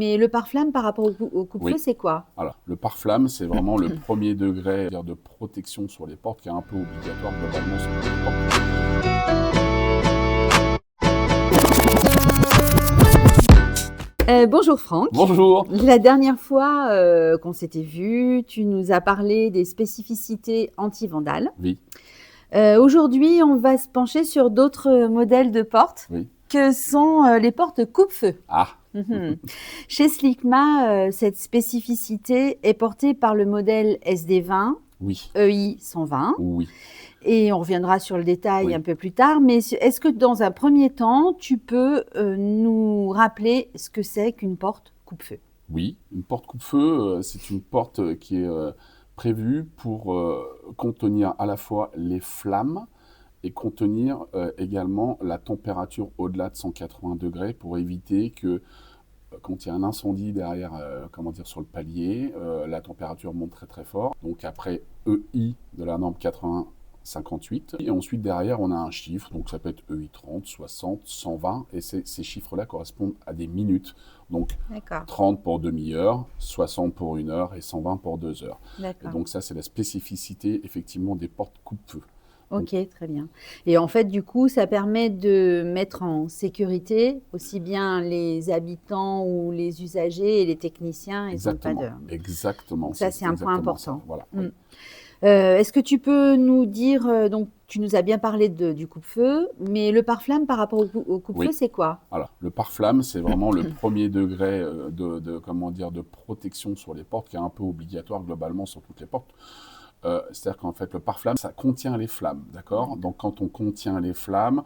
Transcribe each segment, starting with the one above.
Mais le pare-flamme par rapport au coupe-feu, Oui. c'est quoi? Alors, le pare-flamme, c'est vraiment le premier degré de protection sur les portes qui est un peu obligatoire globalement sur toutes les portes. Bonjour Franck. Bonjour. La dernière fois qu'on s'était vu, tu nous as parlé des spécificités anti-vandales. Oui, Aujourd'hui, on va se pencher sur d'autres modèles de portes oui. que sont les portes coupe-feu. Ah, Mhm. Chez Slickma, cette spécificité est portée par le modèle SD20, oui, EI 120. oui. Et on reviendra sur le détail Oui. un peu plus tard. Mais est-ce que dans un premier temps, tu peux nous rappeler ce que c'est qu'une porte coupe-feu? Oui, une porte coupe-feu, c'est une porte qui est prévue pour contenir à la fois les flammes et contenir également la température au-delà de 180 degrés pour éviter que quand il y a un incendie derrière, sur le palier, la température monte très très fort. Donc après EI de la norme 80-58. Et ensuite derrière, on a un chiffre, donc ça peut être EI 30, 60, 120, et ces chiffres-là correspondent à des minutes. Donc D'accord, 30 pour demi-heure, 60 pour 1 heure et 120 pour 2 heures. Et d'accord. donc ça, c'est la spécificité effectivement des portes coupe-feu. Ok, très bien. Et en fait, du coup, ça permet de mettre en sécurité aussi bien les habitants ou les usagers et les techniciens et pas Exactement, d'heure. exactement. Donc ça, c'est un point exactement ça. important. Voilà. Mm. Oui. Est-ce que tu peux nous dire, donc tu nous as bien parlé du coupe-feu, mais le pare-flamme par rapport au coupe-feu, Oui. c'est quoi? Alors, le pare-flamme, c'est vraiment le premier degré de protection sur les portes qui est un peu obligatoire globalement sur toutes les portes. C'est-à-dire qu'en fait, le pare-flamme, ça contient les flammes, d'accord? Donc, quand on contient les flammes,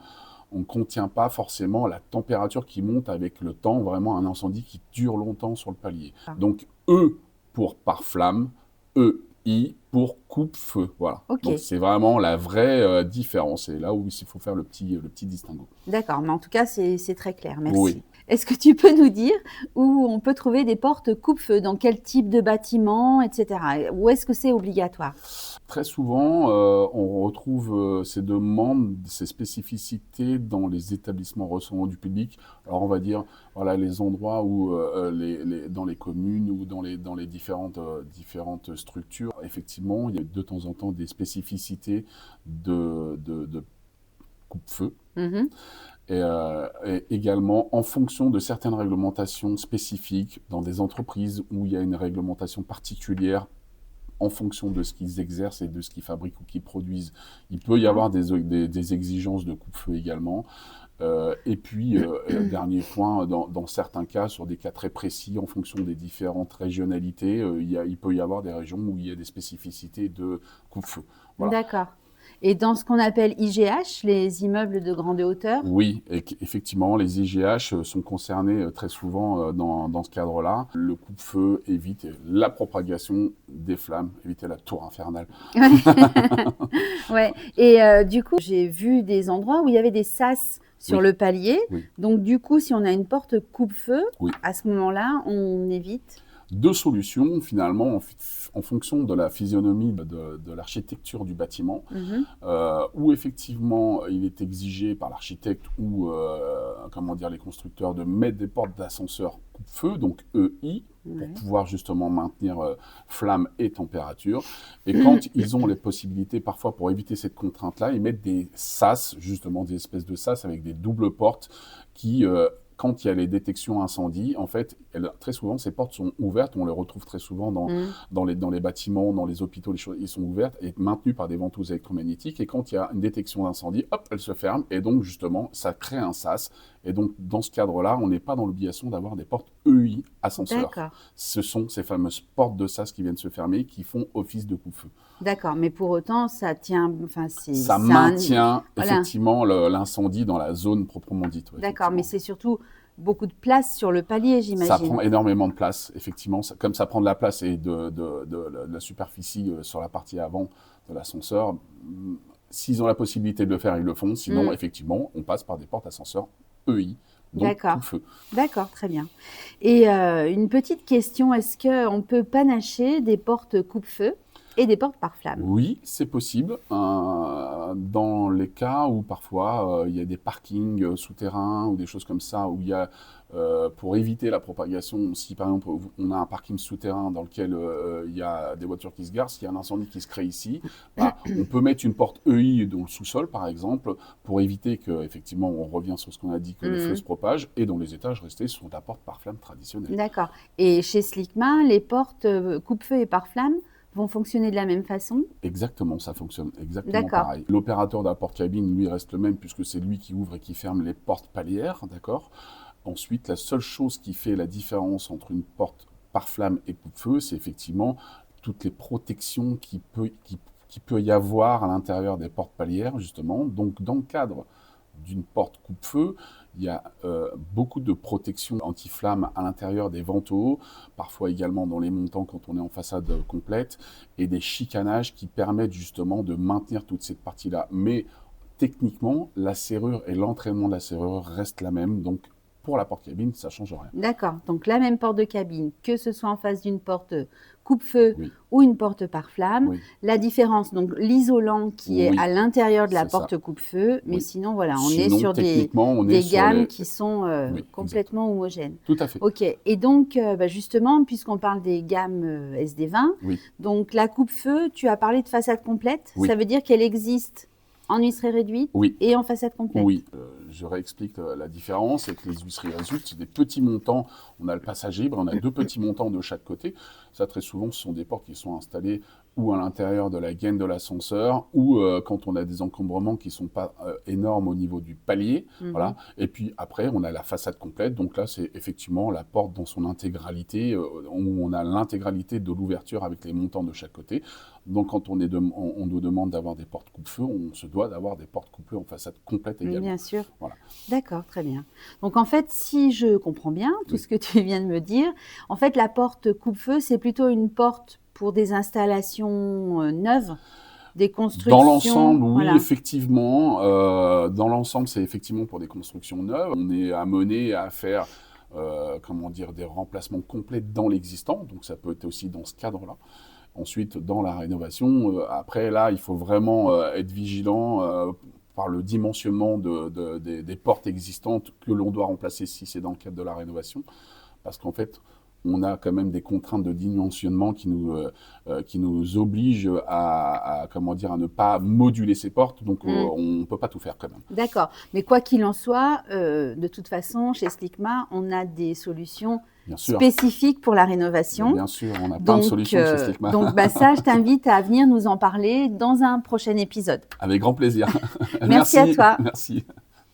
on ne contient pas forcément la température qui monte avec le temps, vraiment un incendie qui dure longtemps sur le palier. Ah. Donc, E pour pare-flamme, EI pour coupe-feu. Voilà. Ok. Donc, c'est vraiment la vraie différence. Et là où il faut faire le petit distinguo. D'accord, mais en tout cas, c'est très clair, merci. Oui. Est-ce que tu peux nous dire où on peut trouver des portes coupe-feu, dans quel type de bâtiment, etc. Où est-ce que c'est obligatoire? Très souvent, on retrouve ces demandes, ces spécificités dans les établissements recevant du public. Alors, on va dire, voilà, les endroits où, dans les communes ou dans les différentes structures, effectivement, il y a de temps en temps des spécificités de coupe-feu. Mhm. Et également en fonction de certaines réglementations spécifiques dans des entreprises où il y a une réglementation particulière en fonction de ce qu'ils exercent et de ce qu'ils fabriquent ou qu'ils produisent. Il peut y avoir des exigences de coupe-feu également. Et puis, dernier point, dans certains cas, sur des cas très précis, en fonction des différentes régionalités, il peut y avoir des régions où il y a des spécificités de coupe-feu. Voilà. D'accord. Et dans ce qu'on appelle IGH, les immeubles de grande hauteur? Oui, effectivement, les IGH sont concernés très souvent dans ce cadre-là. Le coupe-feu évite la propagation des flammes, éviter la tour infernale. Ouais. Et du coup, j'ai vu des endroits où il y avait des sas sur le palier. Oui. Donc, du coup, si on a une porte coupe-feu, Oui. à ce moment-là, on évite. Deux solutions finalement en fonction de la physionomie de l'architecture du bâtiment, où effectivement il est exigé par l'architecte ou les constructeurs de mettre des portes d'ascenseur coupe-feu, donc EI, pour pouvoir justement maintenir flamme et température. Et quand ils ont les possibilités, parfois pour éviter cette contrainte-là, ils mettent des sas, justement des espèces de sas avec des doubles portes qui quand il y a les détections incendie, en fait, très souvent, ces portes sont ouvertes. On les retrouve très souvent dans les bâtiments, dans les hôpitaux, les choses, ils sont ouvertes et maintenues par des ventouses électromagnétiques. Et quand il y a une détection d'incendie, hop, elles se ferment. Et donc, justement, ça crée un sas. Et donc, dans ce cadre-là, on n'est pas dans l'obligation d'avoir des portes EI ascenseurs. D'accord. Ce sont ces fameuses portes de sas qui viennent se fermer, qui font office de coupe-feu. D'accord, mais pour autant, ça tient. Enfin, ça maintient effectivement l'incendie dans la zone proprement dite. Ouais, d'accord, mais c'est surtout beaucoup de place sur le palier, j'imagine. Ça prend énormément de place, effectivement. Comme ça prend de la place et de la superficie sur la partie avant de l'ascenseur, s'ils ont la possibilité de le faire, ils le font. Sinon, effectivement, on passe par des portes ascenseurs EI. D'accord. D'accord, très bien. Et une petite question, est-ce qu'on peut panacher des portes coupe-feu? et des portes par flamme. Oui, c'est possible. Dans les cas où parfois il y a des parkings souterrains ou des choses comme ça, où il y a, pour éviter la propagation, si par exemple on a un parking souterrain dans lequel il y a des voitures qui se garent, s'il y a un incendie qui se crée ici, on peut mettre une porte EI dans le sous-sol par exemple, pour éviter que, effectivement, on revient sur ce qu'on a dit, que le feu se propage, et dans les étages restés sur la porte par flamme traditionnelle. D'accord. Et chez Slickma, les portes coupe-feu et par flamme vont fonctionner de la même façon? Exactement, ça fonctionne exactement pareil. L'opérateur de la porte-cabine, lui, reste le même puisque c'est lui qui ouvre et qui ferme les portes palières, d'accord? Ensuite, la seule chose qui fait la différence entre une porte par flamme et coupe-feu, c'est effectivement toutes les protections qui peut y avoir à l'intérieur des portes palières, justement. Donc, dans le cadre d'une porte coupe-feu, il y a beaucoup de protections anti-flammes à l'intérieur des vantaux, parfois également dans les montants quand on est en façade complète, et des chicanages qui permettent justement de maintenir toute cette partie-là. Mais techniquement, la serrure et l'entraînement de la serrure restent la même, donc pour la porte-cabine, ça ne change rien. D'accord, donc la même porte de cabine, que ce soit en face d'une porte coupe-feu Oui. ou une porte par flamme. Oui. La différence, donc l'isolant qui est à l'intérieur de la porte coupe-feu, mais sinon, voilà, on est sur des gammes qui sont complètement homogènes. Tout à fait. Ok, et donc justement, puisqu'on parle des gammes SD20, donc la coupe-feu, tu as parlé de façade complète, ça veut dire qu'elle existe en huisserie réduite et en façade complète. Oui, je réexplique la différence. C'est que les huisseries réduites, c'est des petits montants. On a le passage libre, on a 2 petits montants de chaque côté. Ça, très souvent, ce sont des portes qui sont installées ou à l'intérieur de la gaine de l'ascenseur, ou quand on a des encombrements qui ne sont pas énormes au niveau du palier. Voilà. Et puis après, on a la façade complète. Donc là, c'est effectivement la porte dans son intégralité, où on a l'intégralité de l'ouverture avec les montants de chaque côté. Donc quand on nous demande d'avoir des portes coupe-feu, on se doit d'avoir des portes coupe-feu en façade complète également. Bien sûr. Voilà. D'accord, très bien. Donc en fait, si je comprends bien tout ce que tu viens de me dire, en fait, la porte coupe-feu, c'est plutôt une porte pour des installations neuves, des constructions. Dans l'ensemble, oui, effectivement. Dans l'ensemble, c'est effectivement pour des constructions neuves. On est amené à faire des remplacements complets dans l'existant. Donc ça peut être aussi dans ce cadre-là. Ensuite, dans la rénovation, après, là, il faut vraiment être vigilant par le dimensionnement des portes existantes que l'on doit remplacer si c'est dans le cadre de la rénovation. Parce qu'en fait, on a quand même des contraintes de dimensionnement qui nous obligent à ne pas moduler ces portes. Donc, on ne peut pas tout faire quand même. D'accord. Mais quoi qu'il en soit, de toute façon, chez Slickma, on a des solutions spécifiques pour la rénovation. Bien sûr, on a plein de solutions chez Slickma. Donc, ça, je t'invite à venir nous en parler dans un prochain épisode. Avec grand plaisir. Merci à toi. Merci.